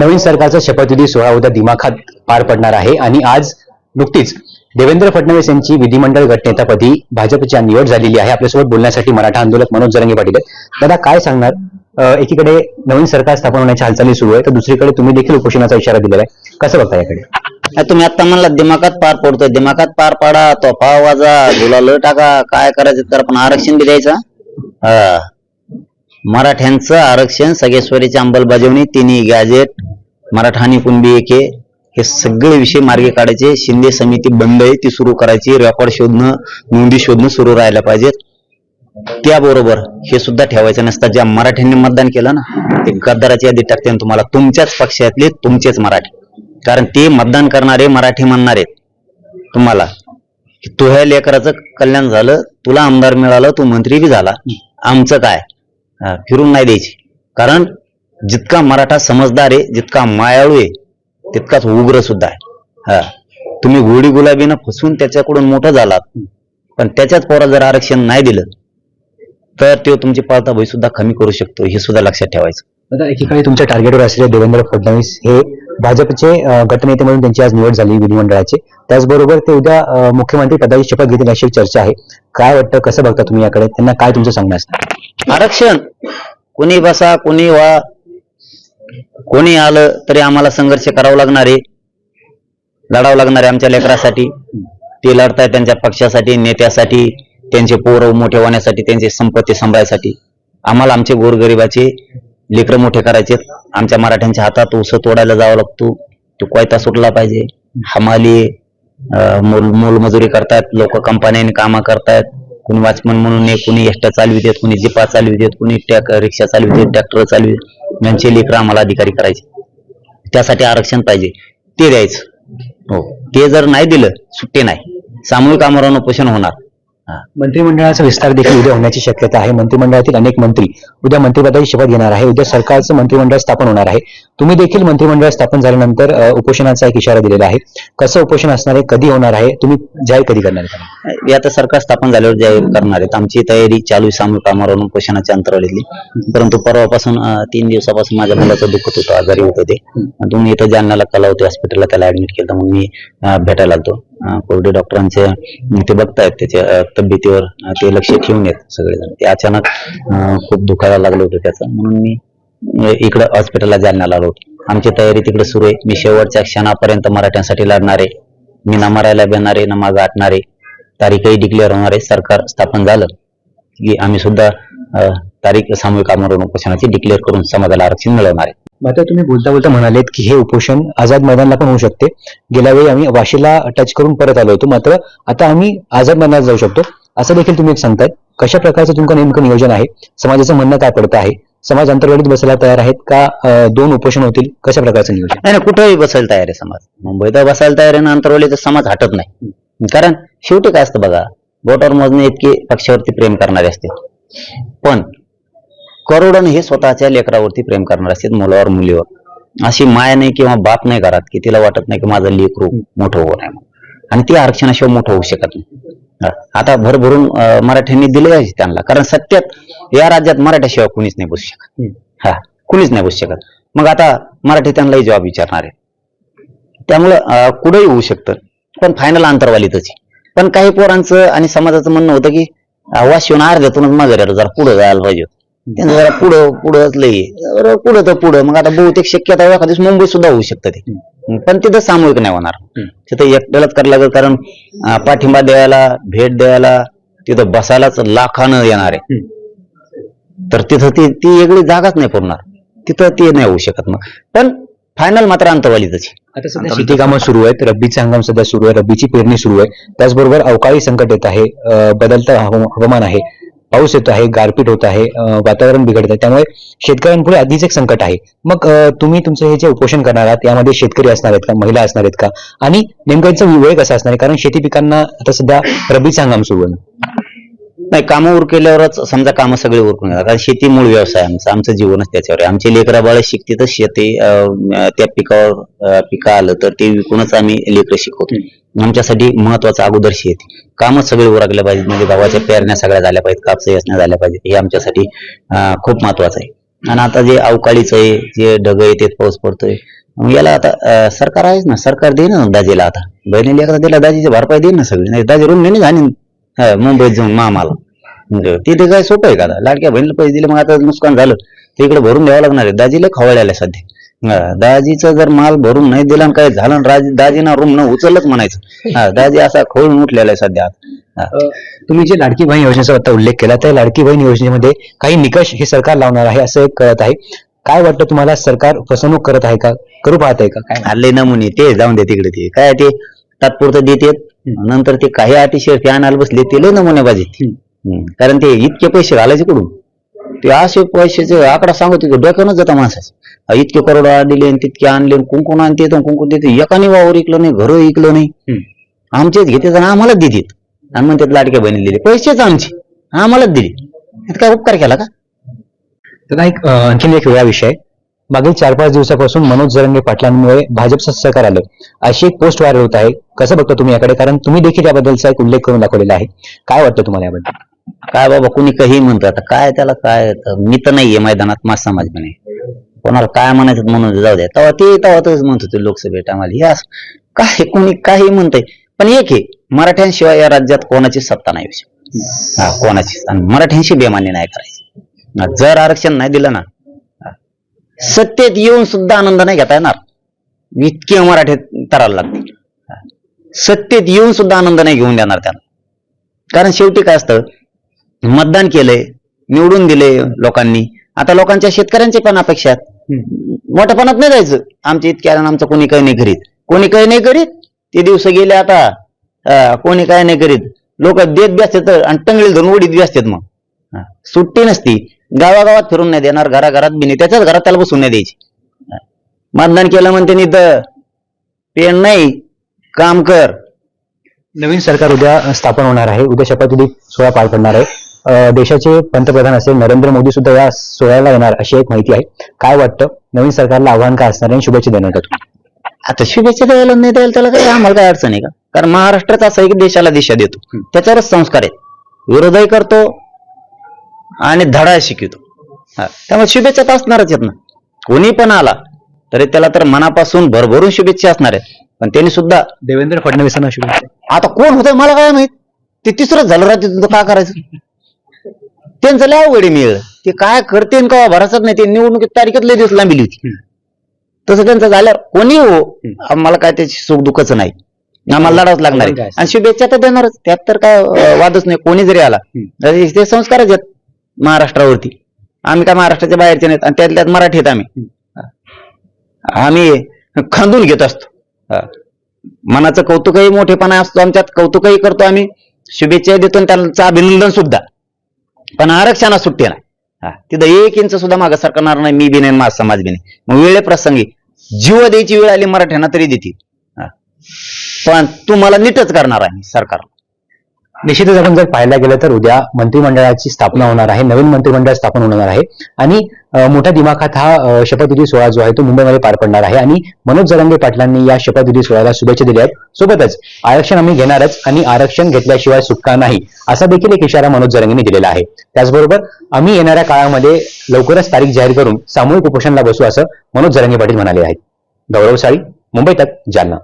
नवीन सरकारचा शपथविधी सोहळा उद्या दिमाखात पार पडणार आहे आणि आज नुकतीच देवेंद्र फडणवीस यांची विधिमंडळ गटनेतापदी भाजपची निवड झालेली आहे. आपल्यासोबत बोलण्यासाठी मराठा आंदोलक मनोज जरांगे पाटील आहेत. दादा, काय सांगणार? एकीकडे नवीन सरकार स्थापन होण्याची हालचाली सुरू आहे, तर दुसरीकडे तुम्ही देखील उपोषणाचा इशारा दिलेला आहे. कसं बघता याकडे? तुम्ही आता म्हणला दिमागात पार पडतोय, दिमागात पार पाडा, तोफा वाजा, गुलाल टाका, काय करायचं तर पण आरक्षण बी द्यायचं. मराठ्यांचं आरक्षण, सगळेश्वरीची अंमलबजावणी, तिन्ही गॅजेट, मराठा आणि कुणबी एके, हे सगळे विषय मार्गी काढायचे. शिंदे समिती बंद आहे, ती सुरू करायची. रेकॉर्ड शोधणं, नोंदी शोधणं सुरू राहायला पाहिजेत. त्याबरोबर हे सुद्धा ठेवायचं नसतं, ज्या मराठ्यांनी मतदान केलं ना ते गद्दाराची यादी टाकते तुम्हाला, तुमच्याच पक्षातले तुमचेच मराठी. कारण ते मतदान करणारे मराठी म्हणणारे तुम्हाला की तुझ्या लेकराचं कल्याण झालं, तुला आमदार मिळालं, तू मंत्री बी झाला, आमचं काय, फिरून नाही द्यायची. कारण जितका मराठा समजदार आहे, जितका मायाळू आहे, तितकाच उग्र सुद्धा आहे. तुम्ही गोडी गुलाबीनं फसवून त्याच्याकडून मोठं झालात, पण त्याच्याच पोरा जर आरक्षण नाही दिलं तर तो तुमची पाळता भई सुद्धा कमी करू शकतो, हे सुद्धा लक्षात ठेवायचं. आता एकीकडे तुमच्या टार्गेटवर असलेले देवेंद्र फडणवीस हे भाजपचे गटनेते म्हणून त्यांची आज निवड झाली विधिमंडळाची. त्याचबरोबर ते उद्या मुख्यमंत्री पदाची शपथ घेतील अशी चर्चा आहे. काय वाटतं, कसं बघता तुम्ही याकडे? त्यांना काय तुमचं सांगणं असतं? आरक्षण कोणी बसा, कोणी वा, कोणी आलं तरी आम्हाला संघर्ष करावा लागणार आहे, लढावं लागणार आहे आमच्या लेकरासाठी. ते लढताय त्यांच्या पक्षासाठी, नेत्यासाठी, त्यांचे पोरं मोठे होण्यासाठी, त्यांची संपत्ती सांभाळण्यासाठी. आम्हाला आमचे गोरगरिबाचे लेकरं मोठे करायचे. आमच्या मराठ्यांच्या हातात ऊस तोडायला जावं लागतो, तो कोयता सुटला पाहिजे. हमाली मोलमजुरी करतायत लोक, कंपन्यांनी कामं करतायत. कुणी वॉचमन म्हणून, कुणी एसट्या चालवित, कुणी जिपा चालवित, कुणी रिक्षा चालवित, ट्रॅक्टर चालवित. यांचे लेकरं आम्हाला अधिकारी करायचे. त्यासाठी आरक्षण पाहिजे, ते द्यायचं. हो, ते जर नाही दिलं सुट्टी नाही, सामूहिक आमरण उपोषण होणार. मंत्रिमंडळाचा विस्तार देखील उद्या होण्याची शक्यता आहे. मंत्रिमंडळातील अनेक मंत्री उद्या मंत्रिपदाची शपथ घेणार आहे. उद्या सरकारचं मंत्रिमंडळ स्थापन होणार आहे. तुम्ही देखील मंत्रिमंडळ स्थापन झाल्यानंतर उपोषणाचा एक इशारा दिलेला आहे. कसं उपोषण असणार आहे, कधी होणार आहे, तुम्ही जाहीर कधी करणार आहे? आता सरकार स्थापन झाल्यावर जाहीर करणार आहेत. आमची तयारी चालू आहे सामूहिक आमरण उपोषणाच्या अंतराळीतली. परंतु परवापासून 3 दिवसापासून माझ्या मुलाचं दुखत होतं, आजारी होतं. ते तुम्ही इथं जालन्याला कलावती हॉस्पिटलला त्याला ऍडमिट केलं, म्हणून मी भेटायला आलतो. कोरडे डॉक्टरांचे ते बघतायत त्याच्या तब्येतीवर, ते लक्ष ठेवून येत सगळेजण. ते अचानक खूप दुखायला लागलं होतं त्याचं, म्हणून मी इकडं हॉस्पिटलला जालन्याला आलो होतो. आमची तयारी तिकडे सुरू आहे. मी शेवटच्या क्षणापर्यंत मराठ्यांसाठी लढणार आहे. मी ना मरायला बेणार आहे, ना मागं हटणार आहे. तारीखही डिक्लेअर होणार आहे. सरकार स्थापन झालं की आम्ही सुद्धा तारीख सामूहिक आमरण उपोषणाची डिक्लेअर करून समाजाला आरक्षण मिळवणार आहे. मात्र तुम्ही बोलता बोलता म्हणालेत की हे उपोषण आझाद मैदानला पण होऊ शकते. गेल्या वेळी आम्ही वाशीला टच करून परत आलो होतो, मात्र आता आम्ही आझाद मैदानात जाऊ शकतो, असं देखील तुम्ही सांगतायत. कशा प्रकारचं तुमचं नेमकं नियोजन आहे? समाजाचं म्हणणं काय पडतं आहे? समाज अंतर्गत बसायला तयार आहेत का? 2 उपोषण होतील, कशा प्रकारचं नियोजन? नाही, कुठेही बसायला तयार आहे समाज. मुंबईत बसायला तयार आहे ना, अंतरवलीचा समाज हटत नाही. कारण शेवटी काय असतं बघा, बोटावर मोजणे इतके पक्षावरती प्रेम करणारे असते, पण करोडन हे स्वतःच्या लेकरावरती प्रेम करणारे असतात, मुलावर मुलीवर. अशी माया नाही किंवा बाप नाही घरात की तिला वाटत नाही की माझं लेकरू मोठं होऊ नये, आणि ती आरक्षणाशिवाय मोठं होऊ शकत नाही. आता भरभरून मराठ्यांनी दिले पाहिजे त्यांना, कारण सत्यात या राज्यात मराठ्याशिवाय कुणीच नाही बसू शकत. कुणीच नाही बसू शकत. मग आता मराठी त्यांनाही जबाब विचारणार आहे. त्यामुळं कुठेही होऊ शकतं, पण फायनल अंतरवालीतच. पण काही पोरांचं आणि समाजाचं म्हणणं होतं की आवाज शिवून अर्ध्यातूनच माघारी जरा पुढे जायला पाहिजे. त्यांचं जरा पुढंच लई पुढं तर पुढं. मग आता बहुतेक शक्यता एखाद्या दिवस मुंबईत सुद्धा होऊ शकतं ते, पण तिथं सामूहिक नाही होणार. तिथं एकट्यालाच करायला लागेल, कारण पाठिंबा द्यायला, भेट द्यायला, तिथं बसायलाच लाखानं येणार आहे. तर तिथं ती वेगळी जागाच नाही पुरणार, तिथं ते नाही होऊ शकत. मग पण फायनल मात्र अंतरवालीतच. आता सध्या शेती कामं सुरू आहेत, रब्बीचा हंगाम सध्या सुरू आहे, रब्बीची पेरणी सुरू आहे. त्याचबरोबर अवकाळी संकट येत आहे, बदलतं हवामान आहे, पाऊस येतो आहे, गारपीट होत आहे, वातावरण बिघडत आहे. त्यामुळे शेतकऱ्यांपुढे आधीच एक संकट आहे. मग तुम्ही तुमचं हे जे उपोषण करणार आहात यामध्ये शेतकरी असणार आहेत का, महिला असणार आहेत का, आणि नेमकं याचा वेळ कसा असणार आहे? कारण शेती पिकांना आता सध्या रब्बीचा हंगाम सुरू आहे. नाही, कामं उरकेल्यावरच समजा कामं सगळे उरकून येतात. कारण शेती मूळ व्यवसाय आमचं जीवनच त्याच्यावर आहे. आमचे लेकरं बाळ शिकते तर शेती, त्या पिकं आलं तर ते विकूनच आम्ही लेकरं शिकवतो. आमच्यासाठी महत्वाचं अगोदर शेती. कामच सगळे उरकले पाहिजेत, म्हणजे गव्हाच्या पेरण्या सगळ्या झाल्या पाहिजेत, कापसा यासण्या झाल्या पाहिजेत. हे आमच्यासाठी खूप महत्वाचं आहे. आणि आता जे अवकाळीचं आहे, जे ढग येते, पाऊस पडतोय, मग याला आता सरकार आहेच ना, सरकार देईन ना दाजीला. आता बहिणीला एकदा दिला दाजीची भरपाई देईन ना सगळी. नाही दाजी रूम नाही झाली मुंबईत जाऊन मामाला. तिथे काय सोपं आहे का? लाडक्या बहिणीला पैसे दिले, मग आता नुकसान झालं ते इकडे भरून द्यावं लागणार आहे. दाजीला खवळलेलं सध्या. दाजीचं जर माल भरून नाही दिला आणि काय झालं, दाजीना रूम न उचललंच म्हणायचं. दाजी असा खवळून उठलेला आहे सध्या. तुम्ही जे लाडकी बहीण योजनेचा आता उल्लेख केला, त्या लाडकी बहीण योजनेमध्ये काही निकष हे सरकार लावणार आहे असं एक कळत आहे. काय वाटतं तुम्हाला, सरकार फसवणूक करत आहे का, करू पाहत आहे का? काय हल्ले नमुने ते जाऊन दे तिकडे. ते काय ते तात्पुरतं देतात, नंतर ते काही अतिशय आणायला बसले ते लय नमुनेबाजी. कारण ते इतके पैसे घालायचे कुठून? ते असे पैशाचे आकडा सांगतो डोक्यानच जाता माणसाचं. इतके करोड दिले, तितके आणले, कुंकून आणते, कुंकून देते. एकाने वावर इकलं नाही, घर इकलं नाही. आमचेच घेते आणि आम्हालाच देतात आणि म्हणतात लाडक्या बहिणी दिले. पैसेच आमचे, आम्हालाच दिले. काय उपकार केला का? त्याला एक आणखीन एक वेगळा विषय. मागील 4-5 दिवसापासून मनोज जरांगे पाटलांमुळे भाजपचं सरकार आलं अशी एक पोस्ट व्हायरल होत आहे. कसं बघता तुम्ही याकडे? कारण तुम्ही देखील याबद्दलचा एक उल्लेख करून दाखवलेला आहे. काय वाटतं तुम्हाला याबद्दल? काय बाबा, कुणी काही म्हणतो. आता काय त्याला काय, मी तर नाहीये मैदानात, माझ समाज पण आहे. कोणाला काय म्हणायचं म्हणून जाऊ द्या. तेव्हा तेच म्हणत होते लोकसभेत आम्हाला, हे असं काय कोणी काही म्हणतंय. पण एक आहे, मराठ्यांशिवाय या राज्यात कोणाची सत्ता नाही. कोणाची. आणि मराठ्यांशी बेमान्य नाही करायची. जर आरक्षण नाही दिलं ना, सत्तेत येऊन सुद्धा आनंद नाही घेता येणार. इतके मराठे तरायला लागते. सत्तेत येऊन सुद्धा आनंद नाही घेऊन देणार त्यांना. कारण शेवटी काय असतं, मतदान केलंय, निवडून दिले लोकांनी. आता लोकांच्या, शेतकऱ्यांचे पण अपेक्षा आहेत. मोठ्यापणात नाही जायचं आमच्या इतक्या, आमचं कोणी काही नाही करीत, कोणी काही नाही करीत. ते दिवस गेले आता. कोणी काय नाही करीत. लोक देत व्यस्त आणि टंगळी धरून उडीत व्यस्त. मग सुट्टी नसती. गावागावात फिरून नाही देणार, घराघरात बी नाही, त्याच्याच घरात त्याला बसून नाही द्यायची. मतदान केलं म्हणते नाही तर पेन नाही, काम कर. नवीन सरकार उद्या स्थापन होणार आहे. उद्या शपथविधी सोहळा पार पडणार आहे. देशाचे पंतप्रधान असेल नरेंद्र मोदी सुद्धा या सोहळ्याला येणार अशी एक माहिती आहे. काय वाटतं, नवीन सरकारला आव्हान काय असणार आणि शुभेच्छा देणार का तुम्ही? आता शुभेच्छा द्यायला नाही द्यायला त्याला काय, आम्हाला काय अडचण आहे का? कारण महाराष्ट्राचा असा एक देशाला दिशा देतो, त्याच्यावरच संस्कार आहेत. विरोधही करतो आणि धडा शिकवतो. त्यामुळे शुभेच्छा तर असणारच आहेत ना. कोणी पण आला तरी त्याला तर मनापासून भरभरून शुभेच्छा असणार आहेत. पण त्यांनी सुद्धा देवेंद्र फडणवीसांना शुभेच्छा. आता कोण होतं मला काय माहित. ते तिसरंच झालं राहते, काय करायचं? त्यांचं लय अवघड मिळेल. ते काय करते का भरासच नाही. ते निवडणुकीत तारीखच लय दिवस लांबली होती. तसं त्यांचं झाल्यावर कोणी हो, आम्हाला काय त्याची सुख दुःखच नाही. आम्हाला लढावंच लागणार आहे आणि शुभेच्छा तर देणारच. त्यात तर काय वादच नाही. कोणी जरी आला ते संस्कारच आहेत महाराष्ट्रावरती. आम्ही काय महाराष्ट्राच्या बाहेरचे नाहीत आणि त्यातल्यात मराठी आहेत. आम्ही खांदून घेत असतो. मनाचं कौतुकही, मोठेपणा असतो आमच्यात. कौतुकही करतो आम्ही, शुभेच्छा देतो आणि त्यांचं अभिनंदन सुद्धा. पण आरक्षणाला सुट्टी नाही. तिथं 1 इंच सुद्धा मागं सरकणार नाही. मी बी नाही, माझा समाज बी नाही. मग वेळे प्रसंगी जीव द्यायची वेळ आली मराठ्यांना तरी देतील. पण तुम्हाला नीटच करणार आहे सरकार. निश्चितच आपण जर पाहायला गेलं तर उद्या मंत्रिमंडळाची स्थापना होणार आहे. नवीन मंत्रिमंडळ स्थापन होणार आहे आणि मोठ्या दिमाखात हा शपथविधी सोहळा जो आहे तो मुंबईमध्ये पार पडणार आहे. आणि मनोज जरांगे पाटलांनी या शपथविधी सोहळ्याला शुभेच्छा दिल्या आहेत. सोबतच आरक्षण आम्ही घेणारच आणि आरक्षण घेतल्याशिवाय सुटका नाही असा देखील एक इशारा मनोज जरांगेंनी दिलेला आहे. त्याचबरोबर आम्ही येणाऱ्या काळामध्ये लवकरच तारीख जाहीर करून सामूहिक उपोषणाला बसू असं मनोज जरांगे पाटील म्हणाले आहेत. गौरव साळी, मुंबई तक, जालना.